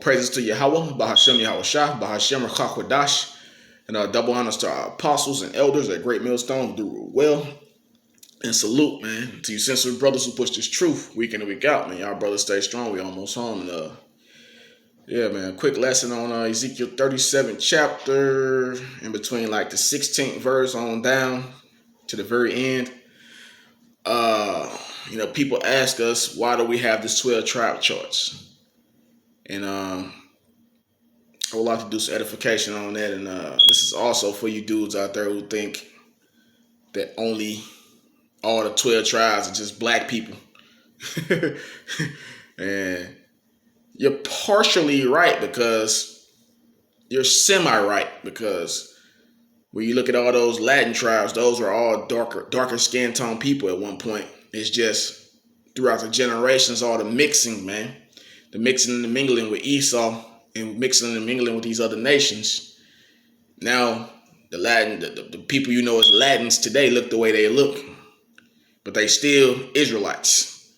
praises to Yahweh, Bahashem Yahushua, Bahashem Rachakwadash, and double honors to our apostles and elders at Great Millstone who do well. And salute, man, to you sensitive brothers who push this truth week in and week out, man. Y'all brothers stay strong. We almost home. And, yeah, man, quick lesson on Ezekiel 37 chapter, in between like the 16th verse on down to the very end. People ask us, why do we have this 12 tribe charts? And I would like to do some edification on that. And this is also for you dudes out there who think that only all the 12 tribes are just black people. And you're partially right, because you're semi-right, because when you look at all those Latin tribes, those are all darker skin tone people at one point. It's just throughout the generations, all the mixing, man. The mixing and the mingling with Esau and mixing and mingling with these other nations. Now, the people you know as Latins today look the way they look. But they still Israelites.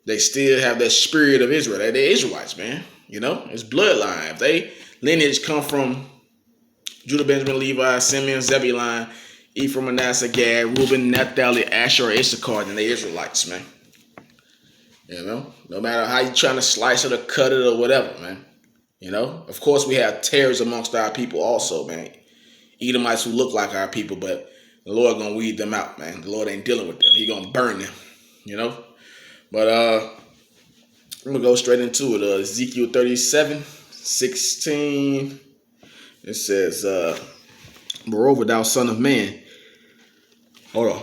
They still have that spirit of Israel. They're Israelites, man. It's bloodline. If they lineage come from Judah, Benjamin, Levi, Simeon, Zebulun, Ephraim, Manasseh, Gad, Reuben, Naphtali, Asher, Issachar, then they Israelites, man. No matter how you trying to slice it or cut it or whatever, man. Of course we have tares amongst our people also, man. Edomites who look like our people, but the Lord gonna weed them out, man. The Lord ain't dealing with them. He gonna burn them, But I'm gonna go straight into it. Ezekiel 37:16. It says, moreover, thou son of man. Hold on.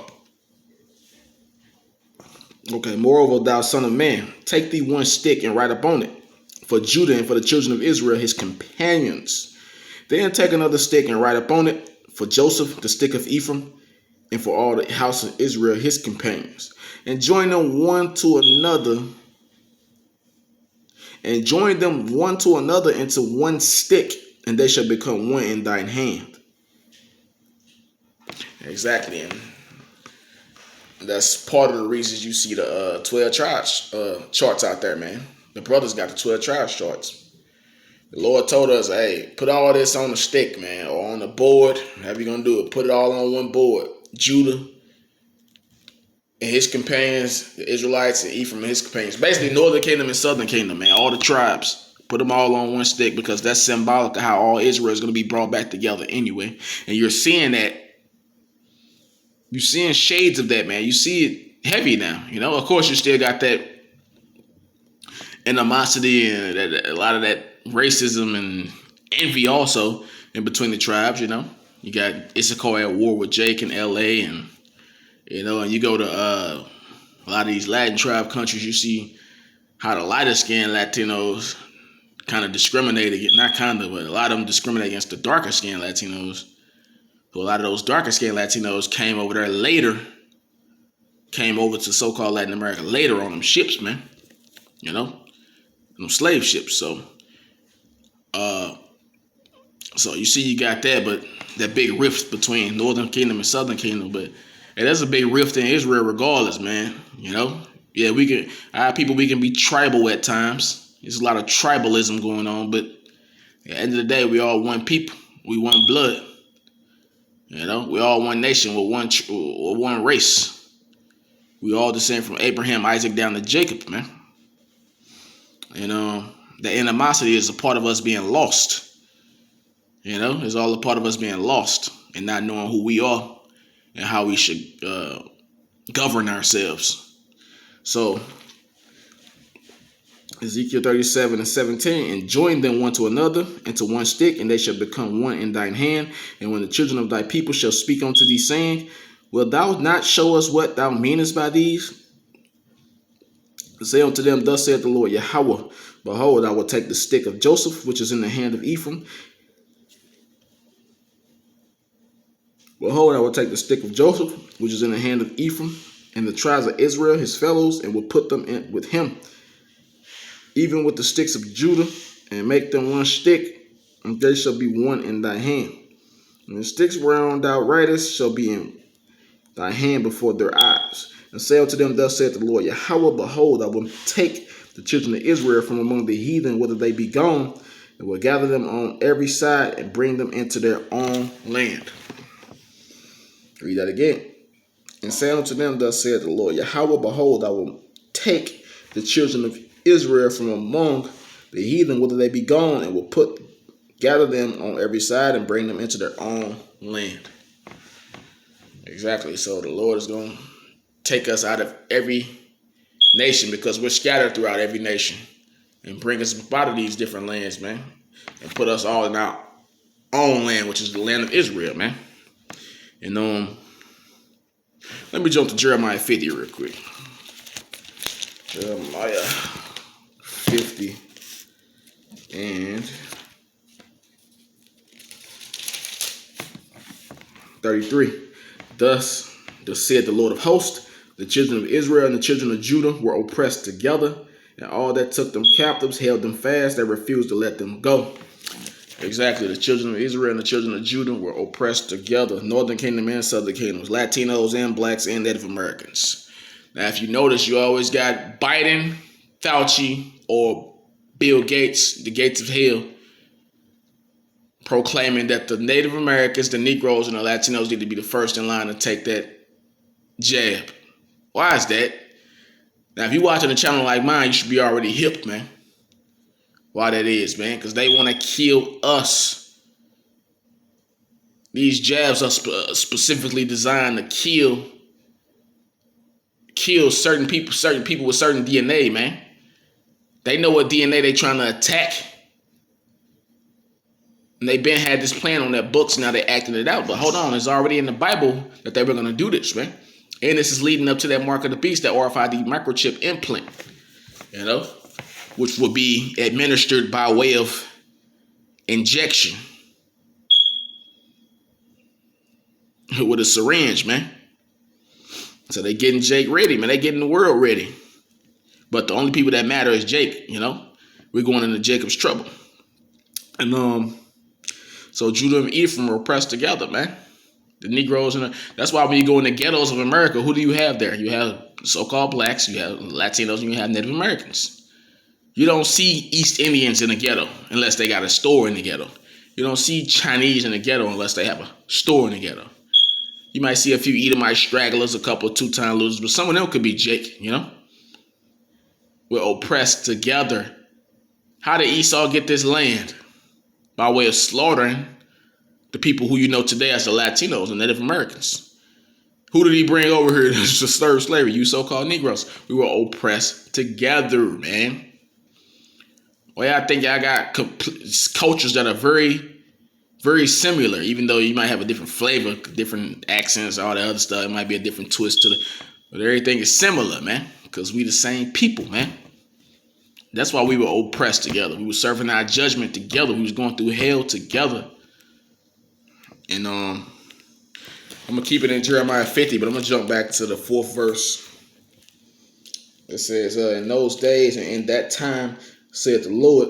Okay, moreover, thou son of man, take thee one stick and write upon it, for Judah and for the children of Israel, his companions. Then take another stick and write upon it, for Joseph, the stick of Ephraim, and for all the house of Israel, his companions. And join them one to another into one stick, and they shall become one in thine hand. Exactly. And that's part of the reasons you see the 12 tribes charts out there, man. The brothers got the 12 tribes charts. The Lord told us, hey, put all this on the stick, man, or on the board. However you're going to do it. Put it all on one board. Judah and his companions, the Israelites, and Ephraim and his companions. Basically, northern kingdom and southern kingdom, man. All the tribes. Put them all on one stick, because that's symbolic of how all Israel is going to be brought back together anyway. And you're seeing that. You're seeing shades of that, man. You see it heavy now. Of course, you still got that animosity and a lot of that racism and envy also in between the tribes. You got Issachar at war with Jake in LA, and and you go to a lot of these Latin tribe countries, you see how the lighter skinned Latinos kind of discriminate against, not kind of, but a lot of them discriminate against the darker skinned Latinos. So a lot of those darker skinned Latinos came over there later, came over to so-called Latin America later on them ships, man. Them slave ships. So you see you got that, but that big rift between Northern Kingdom and Southern Kingdom. But there's a big rift in Israel regardless, man. Yeah, our people, we can be tribal at times. There's a lot of tribalism going on, but at the end of the day, we all one people. We one blood. We all one nation with one race. We all descend from Abraham, Isaac down to Jacob, man. The animosity is a part of us being lost. It's all a part of us being lost and not knowing who we are and how we should govern ourselves. So, Ezekiel 37:17, and join them one to another into one stick, and they shall become one in thine hand. And when the children of thy people shall speak unto thee, saying, wilt thou not show us what thou meanest by these? Say unto them, thus saith the Lord Yahweh, behold, I will take the stick of Joseph, which is in the hand of Ephraim. Behold, I will take the stick of Joseph, which is in the hand of Ephraim, and the tribes of Israel, his fellows, and will put them in with him, even with the sticks of Judah, and make them one stick, and they shall be one in thy hand. And the sticks whereon thou writest shall be in thy hand before their eyes. And say unto them, thus saith the Lord Yahweh, behold, I will take the children of Israel from among the heathen, whether they be gone, and will gather them on every side and bring them into their own land. Read that again. And say unto them, thus saith the Lord Yahweh, behold, I will take the children of Israel from among the heathen, whether they be gone, and will gather them on every side and bring them into their own land. Exactly. So the Lord is going to take us out of every nation, because we're scattered throughout every nation, and bring us out of these different lands, man, and put us all in our own land, which is the land of Israel, man. And let me jump to Jeremiah 50 real quick. Jeremiah 50 and 33. Thus said the Lord of hosts, the children of Israel and the children of Judah were oppressed together, and all that took them captives held them fast. They refused to let them go. Exactly. The children of Israel and the children of Judah were oppressed together. Northern kingdom and southern kingdoms. Latinos and blacks and Native Americans. Now, if you notice, you always got Biden, Fauci, or Bill Gates, the gates of hell, proclaiming that the Native Americans, the Negroes, and the Latinos need to be the first in line to take that jab. Why is that? Now, if you're watching a channel like mine, you should be already hip, man. Why that is, man? Because they want to kill us. These jabs are specifically designed to kill certain people with certain DNA, man. They know what DNA they trying to attack. And they been had this plan on their books, now they acting it out. But hold on, it's already in the Bible that they were going to do this, man. And this is leading up to that mark of the beast, that RFID microchip implant, which will be administered by way of injection with a syringe, man. So they getting Jake ready, man. They getting the world ready. But the only people that matter is Jake, We're going into Jacob's trouble. And so Judah and Ephraim were oppressed together, man. The Negroes, that's why when you go in the ghettos of America, who do you have there? You have so-called blacks, you have Latinos, and you have Native Americans. You don't see East Indians in the ghetto unless they got a store in the ghetto. You don't see Chinese in the ghetto unless they have a store in the ghetto. You might see a few Edomite stragglers, a couple of two-time losers, but some of them could be Jake, We're oppressed together. How did Esau get this land? By way of slaughtering the people who you know today as the Latinos and Native Americans. Who did he bring over here to serve slavery? You so-called Negroes. We were oppressed together, man. Well, I think y'all got cultures that are very, very similar, even though you might have a different flavor, different accents, all that other stuff. It might be a different twist to but everything is similar, man, because we the same people, man. That's why we were oppressed together. We were serving our judgment together. We was going through hell together. And I'm going to keep it in Jeremiah 50, but I'm going to jump back to the 4th verse. It says, in those days and in that time, saith the Lord,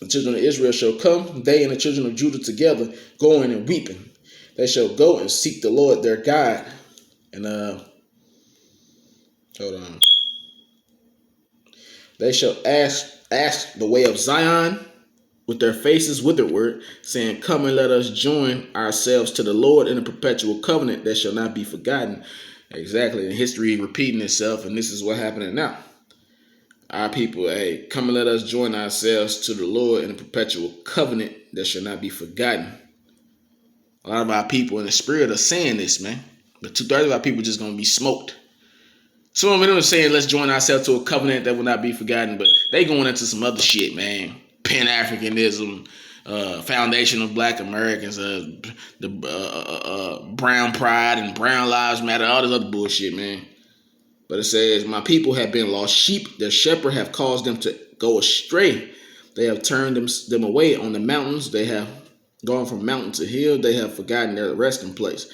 the children of Israel shall come, they and the children of Judah together, going and weeping. They shall go and seek the Lord their God. And hold on. They shall ask the way of Zion with their faces witherward, saying, come and let us join ourselves to the Lord in a perpetual covenant that shall not be forgotten. Exactly. And history repeating itself, and this is what's happening now. Our people, hey, come and let us join ourselves to the Lord in a perpetual covenant that shall not be forgotten. A lot of our people in the spirit are saying this, man. But 2/3 of our people just going to be smoked. Some of them are saying, let's join ourselves to a covenant that will not be forgotten. But they going into some other shit, man. Pan-Africanism, Foundation of Black Americans, Brown Pride and Brown Lives Matter, all this other bullshit, man. But it says, my people have been lost sheep. Their shepherd have caused them to go astray. They have turned them away on the mountains. They have gone from mountain to hill. They have forgotten their resting place.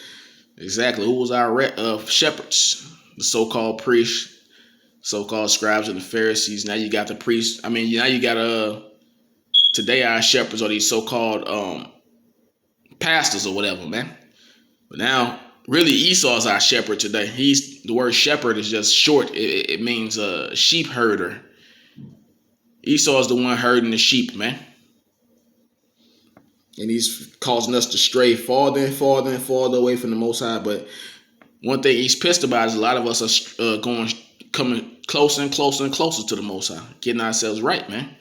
Exactly. Who was our shepherds? The so-called priests, so-called scribes and the Pharisees. Now you got the priests. Now you got today our shepherds are these so-called pastors or whatever, man. But now, really, Esau's our shepherd today. The word shepherd is just short. It means sheep herder. Esau is the one herding the sheep, man. And he's causing us to stray farther and farther and farther away from the Most High. But one thing he's pissed about is a lot of us are coming closer and closer and closer to the Most High, getting ourselves right, man,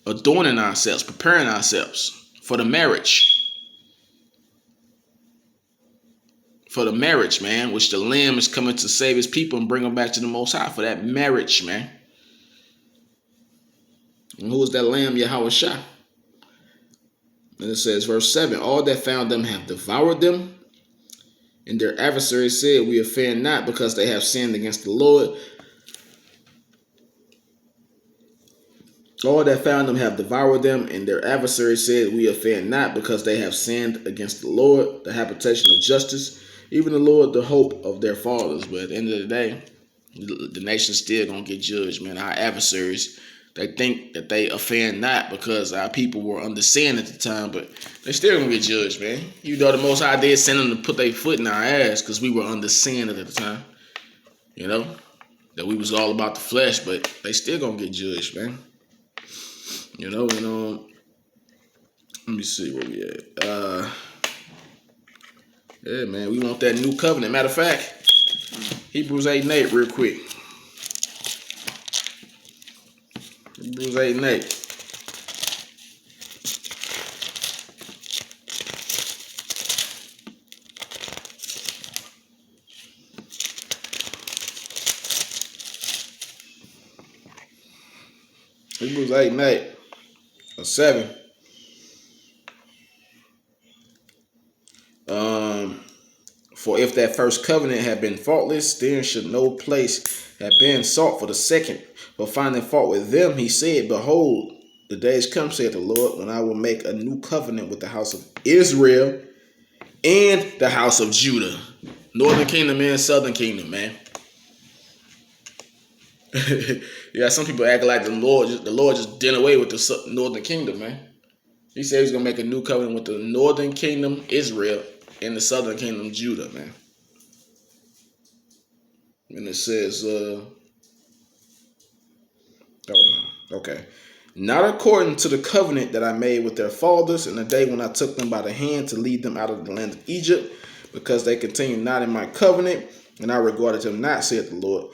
adorning ourselves, preparing ourselves for the marriage. For the marriage, man, which the Lamb is coming to save his people and bring them back to the Most High for that marriage, man. And who is that Lamb? Yahweh Shah. And it says, verse 7, all that found them have devoured them, and their adversaries said, we offend not, because they have sinned against the Lord. All that found them have devoured them, and their adversaries said, we offend not, because they have sinned against the Lord, the habitation of justice, even the Lord, the hope of their fathers. But at the end of the day, the nation's still going to get judged, man. Our adversaries, they think that they offend not because our people were under sin at the time, but they still going to get judged, man. Even though the Most High did send them to put their foot in our ass because we were under sin at the time, you know, that we was all about the flesh, but they still going to get judged, man. You know, and let me see where we at. Yeah, man, we want that new covenant. Matter of fact, Hebrews 8:8 real quick. Hebrews 8:8. Hebrews 8:8 or 7. For if that first covenant had been faultless, then should no place have been sought for the second. But finding fault with them, he said, behold, the days come, saith the Lord, when I will make a new covenant with the house of Israel and the house of Judah. Northern kingdom and southern kingdom, man. Yeah, some people act like the Lord just did away with the northern kingdom, man. He said he's gonna make a new covenant with the northern kingdom, Israel, and the southern kingdom, Judah, man. And it says, okay. Not according to the covenant that I made with their fathers in the day when I took them by the hand to lead them out of the land of Egypt, because they continued not in my covenant, and I regarded them not, saith the Lord.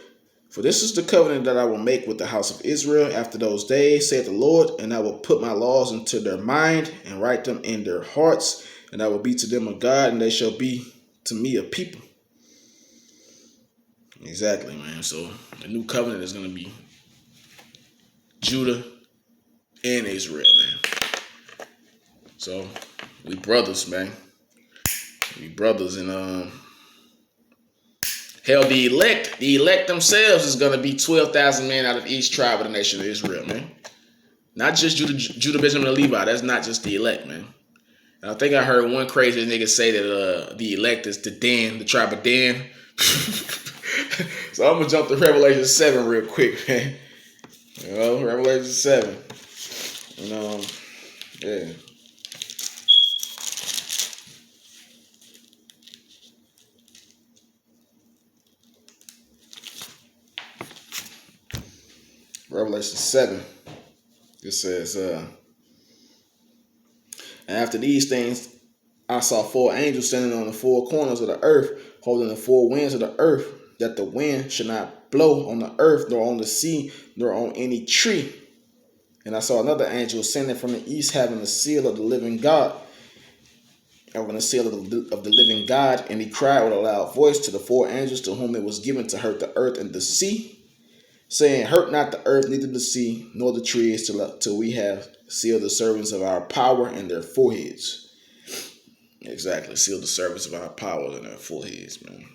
For this is the covenant that I will make with the house of Israel after those days, saith the Lord, and I will put my laws into their mind and write them in their hearts, and I will be to them a God, and they shall be to me a people. Exactly, man. So the new covenant is going to be Judah and Israel, man. So we brothers, man. We brothers, and hell, the elect themselves is gonna be 12,000 men out of each tribe of the nation of Israel, man. Not just Judah, Benjamin, and Levi. That's not just the elect, man. And I think I heard one crazy nigga say that the elect is the tribe of Dan. So I'm gonna jump to Revelation 7 real quick, man. You know, Revelation 7. You know, yeah. Revelation 7. It says, and after these things, I saw 4 angels standing on the 4 corners of the earth, holding the 4 winds of the earth, that the wind should not blow on the earth, nor on the sea, nor on any tree. And I saw another angel ascending from the east, having the seal of the living God, having the seal of the living God, and he cried with a loud voice to the 4 angels to whom it was given to hurt the earth and the sea, saying, hurt not the earth, neither the sea, nor the trees, till we have sealed the servants of our power in their foreheads. Exactly, seal the servants of our power in their foreheads, man.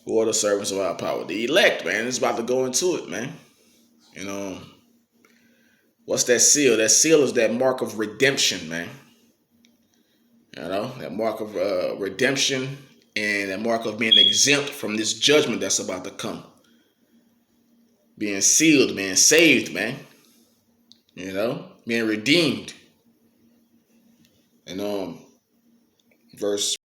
Who are the servants of our power? The elect, man. It's about to go into it, man. You know, what's that seal? That seal is that mark of redemption, man. You know, that mark of redemption, and that mark of being exempt from this judgment that's about to come. Being sealed, being saved, man. You know, being redeemed. And verse